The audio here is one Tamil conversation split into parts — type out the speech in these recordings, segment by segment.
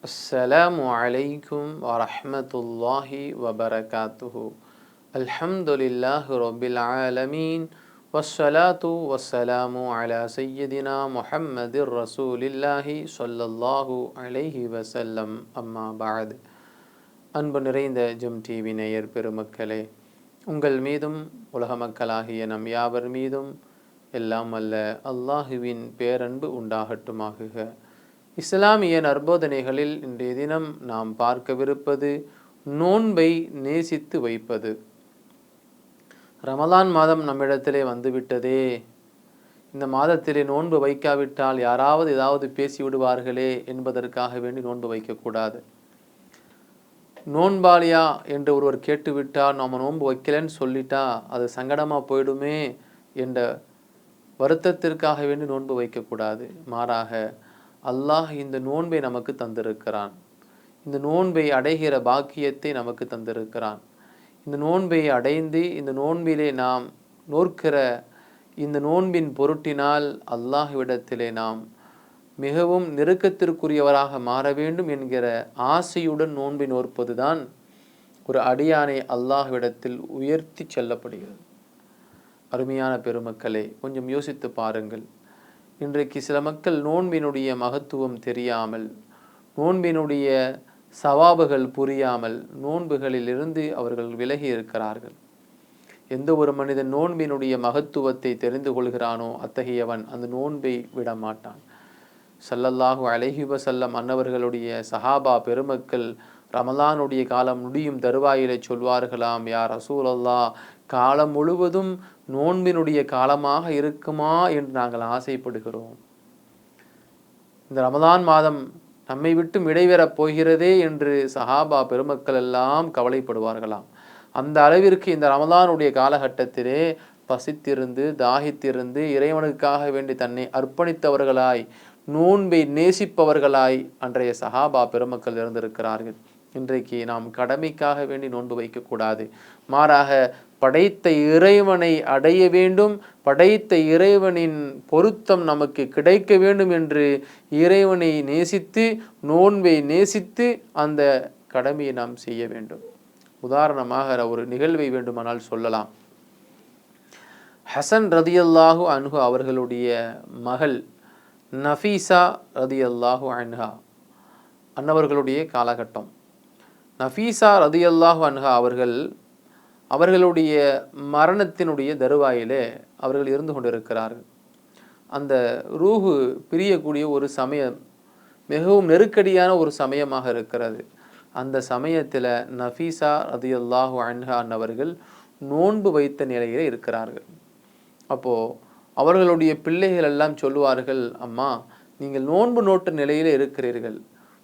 அஸ்ஸலாமு அலைக்கும் வரஹ்மத்துல்லாஹி வபரகாத்துஹு. அல்ஹம்துலில்லாஹி ரப்பில் ஆலமீன். வஸ்ஸலாத்து வஸ்ஸலாமு அலா சய்யிதினா முஹம்மதிர் ரசூலில்லாஹி ஸல்லல்லாஹு அலைஹி வஸல்லம். அம்மா பஅத். அன்பு நிறைந்த ஜெம் டிவி நேயர் பெருமக்களே, உங்கள் மீதும் உலக மக்களாகிய நம் யாவர் மீதும் எல்லாம் அல்ல அல்லாஹுவின் பேரன்பு உண்டாகட்டுமாகுக. இஸ்லாமிய நற்போதனைகளில் இன்றைய தினம் நாம் பார்க்கவிருப்பது நோன்பை நேசித்து வைப்பது. ரமலான் மாதம் நம்மிடத்திலே வந்துவிட்டதே, இந்த மாதத்திலே நோன்பு வைக்காவிட்டால் யாராவது ஏதாவது பேசிவிடுவார்களே என்பதற்காக வேண்டி நோன்பு வைக்கக்கூடாது. நோன்பாளியா என்று ஒருவர் கேட்டுவிட்டால் நம்ம நோன்பு வைக்கலன்னு சொல்லிட்டா அது சங்கடமாக போயிடுமே என்ற வருத்தத்திற்காக வேண்டி நோன்பு வைக்கக்கூடாது. மாறாக அல்லாஹ் இந்த நோன்பை நமக்கு தந்திருக்கிறான். இந்த நோன்பை அடைகிற பாக்கியத்தை நமக்கு தந்திருக்கிறான். இந்த நோன்பை அடைந்து இந்த நோன்பிலே நாம் நோற்கிற இந்த நோன்பின் பொருட்டினால் அல்லாஹ்விடத்திலே நாம் மிகவும் நெருக்கத்திற்குரியவராக மாற வேண்டும் என்கிற ஆசையுடன் நோன்பை நோற்பது தான் ஒரு அடியானை அல்லாஹ்விடத்தில் உயர்த்தி செல்லப்படுகிறது. அருமையான பெருமக்களே, கொஞ்சம் யோசித்து பாருங்கள். இன்றைக்கு சில மக்கள் நோன்பினுடைய மகத்துவம் தெரியாமல், நோன்பினுடைய சவாபுகள் புரியாமல் நோன்புகளிலிருந்து அவர்கள் விலகி இருக்கிறார்கள். எந்த ஒரு மனிதன் நோன்பினுடைய மகத்துவத்தை தெரிந்து கொள்கிறானோ அத்தகையவன் அந்த நோன்பை விட மாட்டான். ஸல்லல்லாஹு அலைஹி வஸல்லம் அன்னவர்களுடைய சஹாபா பெருமக்கள் ரமலானுடைய காலம் முடியும் தருவாயிலே சொல்வார்களாம், யா ரசூலல்லாஹ், காலம் முழுவதும் நோன்பினுடைய காலமாக இருக்குமா என்று நாங்கள் ஆசைப்படுகிறோம். இந்த ரமலான் மாதம் நம்மை விட்டு இடைவெறப் போகிறதே என்று சஹாபா பெருமக்கள் எல்லாம் கவலைப்படுவார்களாம். அந்த அளவிற்கு இந்த ரமலானுடைய காலகட்டத்திலே பசித்திருந்து தாகித்திருந்து இறைவனுக்காக வேண்டி தன்னை அர்ப்பணித்தவர்களாய் நோன்பை நேசிப்பவர்களாய் அன்றைய சஹாபா பெருமக்கள் இருந்திருக்கிறார்கள். இன்றைக்கு நாம் கடமைக்காக வேண்டி நோன்பு வைக்கக்கூடாது. மாறாக படைத்த இறைவனை அடைய வேண்டும், படைத்த இறைவனின் பொருத்தம் நமக்கு கிடைக்க வேண்டும் என்று இறைவனை நேசித்து நோன்பை நேசித்து அந்த கடமையை நாம் செய்ய வேண்டும். உதாரணமாக ஒரு நிகழ்வை வேண்டுமானால் சொல்லலாம். ஹசன் ரதியல்லாஹு அன்ஹு அவர்களுடைய மகள் நஃபீசா ரதியல்லாஹு அன்ஹா அன்னவர்களுடைய காலகட்டம். நஃபீசா ரதியல்லாஹு அன்ஹா அவர்களுடைய மரணத்தினுடைய தருவாயிலே அவர்கள் இருந்து கொண்டிருக்கிறார்கள். அந்த ரூஹு பிரியக்கூடிய ஒரு சமயம், மிகவும் நெருக்கடியான ஒரு சமயமாக இருக்கிறது. அந்த சமயத்தில் நஃபீசா ரதியல்லாஹு அன்ஹா அன்னவர்கள் நோன்பு வைத்த நிலையில் இருக்கிறார்கள். அப்போது அவர்களுடைய பிள்ளைகள் எல்லாம் சொல்லுவார்கள், அம்மா, நீங்கள் நோன்பு நோட்ட நிலையில் இருக்கிறீர்கள்,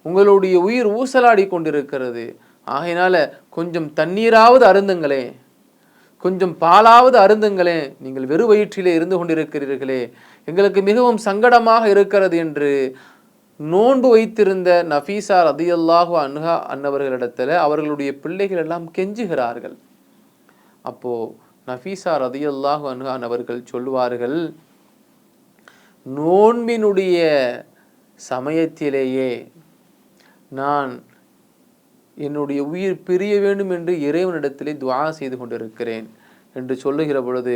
உங்களுடைய உயிர் ஊசலாடி கொண்டிருக்கிறது, ஆகையினால கொஞ்சம் தண்ணீராவது அருந்துங்களே, கொஞ்சம் பாலாவது அருந்துங்களே, நீங்கள் வெறு வயிற்றிலே இருந்து கொண்டிருக்கிறீர்களே, எங்களுக்கு மிகவும் சங்கடமாக இருக்கிறது என்று நோன்பு வைத்திருந்த நஃபீசா ரதியல்லாஹு அன்ஹா அன்னவர்களிடத்தில் அவர்களுடைய பிள்ளைகள் எல்லாம் கெஞ்சுகிறார்கள். அப்போ நஃபீசா ரதியல்லாஹு அன்ஹா அவர்கள் சொல்லுவார்கள், நோன்பினுடைய சமயத்திலேயே நான் என்னுடைய உயிர் பிரிய வேண்டும் என்று இறைவனிடத்திலே துஆ செய்து கொண்டிருக்கிறேன் என்று சொல்லுகிற பொழுது,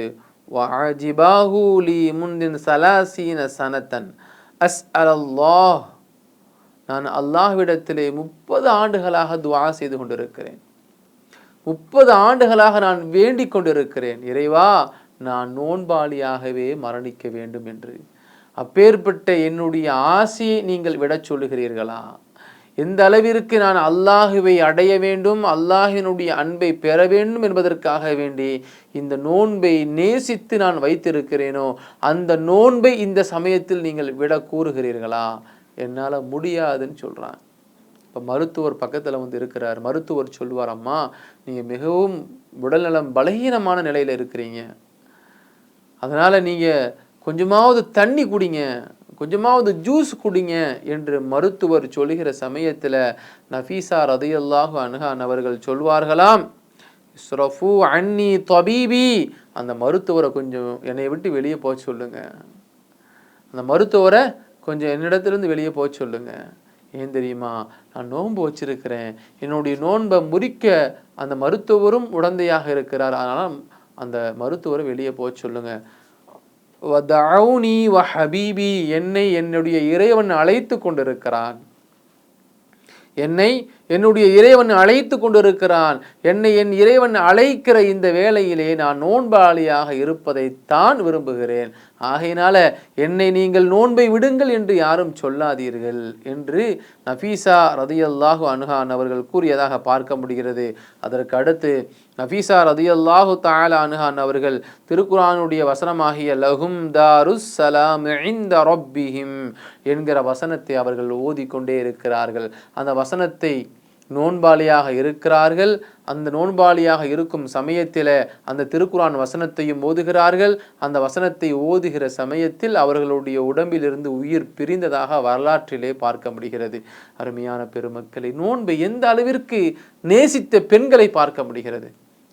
வஅஜிபாஹு லி முன்தின் ஸலாஸீன ஸனத்தன் அஸ்அலல்லாஹ், நான் அல்லாஹ்விடத்திலே 30 ஆண்டுகளாக துஆ செய்து கொண்டிருக்கிறேன், 30 ஆண்டுகளாக நான் வேண்டிக் கொண்டிருக்கிறேன், இறைவா நான் நோன்பாளியாகவே மரணிக்க வேண்டும் என்று. அப்பேற்பட்ட என்னுடைய ஆசையை நீங்கள் விட சொல்லுகிறீர்களா? எந்த அளவிற்கு நான் அல்லாஹுவை அடைய வேண்டும், அல்லாஹினுடைய அன்பை பெற வேண்டும் என்பதற்காக வேண்டி இந்த நோன்பை நேசித்து நான் வைத்திருக்கிறேனோ அந்த நோன்பை இந்த சமயத்தில் நீங்கள் விட கூறுகிறீர்களா? என்னால் முடியாதுன்னு சொல்கிறான். இப்போ மருத்துவர் பக்கத்தில் வந்து இருக்கிறார். மருத்துவர் சொல்லுவார், அம்மா, நீங்கள் மிகவும் உடல்நலம் பலகீனமான நிலையில் இருக்கிறீங்க, அதனால் நீங்கள் கொஞ்சமாவது தண்ணி குடிங்க, கொஞ்சமாவது ஜூஸ் குடிங்க என்று மருத்துவர் சொல்லுகிற சமயத்தில் நஃபீசா ரதியல்லாஹு அன்ஹா அவர்கள் சொல்வார்களாம், இஸ்ரஃபு அன்னி தபீபி, அந்த மருத்துவரை கொஞ்சம் என்னை விட்டு வெளியே போக சொல்லுங்க, அந்த மருத்துவரை கொஞ்சம் என்னிடத்திலிருந்து வெளியே போக சொல்லுங்க, ஏன் தெரியுமா? நான் நோன்பு வச்சிருக்கிறேன், என்னுடைய நோன்பை முறிக்க அந்த மருத்துவரும் உடந்தையாக இருக்கிறார், அதனால் அந்த மருத்துவரை வெளியே போக சொல்லுங்க. வதஊனி வஹபீபி, என்னை என்னுடைய இறைவன் அழைத்து கொண்டிருக்கிறான், என்னை என்னுடைய இறைவன் அழைத்து கொண்டிருக்கிறான், என்னை என் இறைவன் அழைக்கிற இந்த வேளையிலே நான் நோன்பாளியாக இருப்பதைத்தான் விரும்புகிறேன், ஆகையினால என்னை நீங்கள் நோன்பை விடுங்கள் என்று யாரும் சொல்லாதீர்கள் என்று நஃபீசா ரதியல்லாஹு அன்ஹா அவர்கள் கூறியதாக பார்க்க முடிகிறது. அதற்கு அடுத்து நஃபீசா ரதியல்லாஹு தஆலா அன்ஹா அவர்கள் திருக்குர்ஆனுடைய வசனமாகிய லஹும் தாருஸ் ஸலாம் இன்த ரப்பிஹிம் என்கிற வசனத்தை அவர்கள் ஓதிக்கொண்டே இருக்கிறார்கள். அந்த வசனத்தை நோன்பாளியாக இருக்கிறார்கள், அந்த நோன்பாளியாக இருக்கும் சமயத்தில் அந்த திருக்குர்ஆன் வசனத்தையும் ஓதுகிறார்கள். அந்த வசனத்தை ஓதுகிற சமயத்தில் அவர்களுடைய உடம்பிலிருந்து உயிர் பிரிந்ததாக வரலாற்றிலே பார்க்க முடிகிறது. அருமையான பெருமக்களை, நோன்பை எந்த அளவிற்கு நேசித்த பெண்களை பார்க்க முடிகிறது.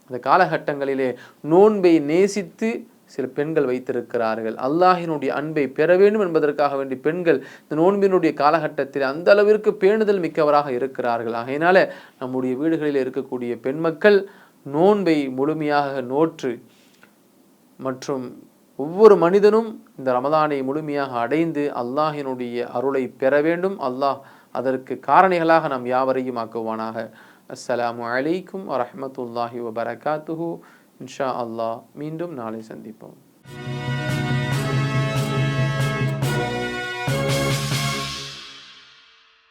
அந்த காலகட்டங்களிலே நோன்பை நேசித்து சில பெண்கள் வைத்திருக்கிறார்கள். அல்லாஹினுடைய அன்பை பெற வேண்டும் என்பதற்காக வேண்டி பெண்கள் இந்த நோன்பினுடைய காலகட்டத்தில் அந்த அளவிற்கு பேணுதல் மிக்கவராக இருக்கிறார்கள். ஆகையினால நம்முடைய வீடுகளில் இருக்கக்கூடிய பெண் மக்கள் நோன்பை முழுமையாக நோற்று மற்றும் ஒவ்வொரு மனிதனும் இந்த ரமதானை முழுமையாக அடைந்து அல்லாஹினுடைய அருளை பெற வேண்டும். அல்லாஹ் அதற்கு காரணிகளாக நாம் யாவரையும் ஆக்குவானாக. அஸ்ஸலாமு அலைக்கும் வரஹ்மத்துல்லாஹி வபரகாத்துஹு. இன்ஷா அல்லாஹ் மீண்டும் நாளை சந்திப்போம்.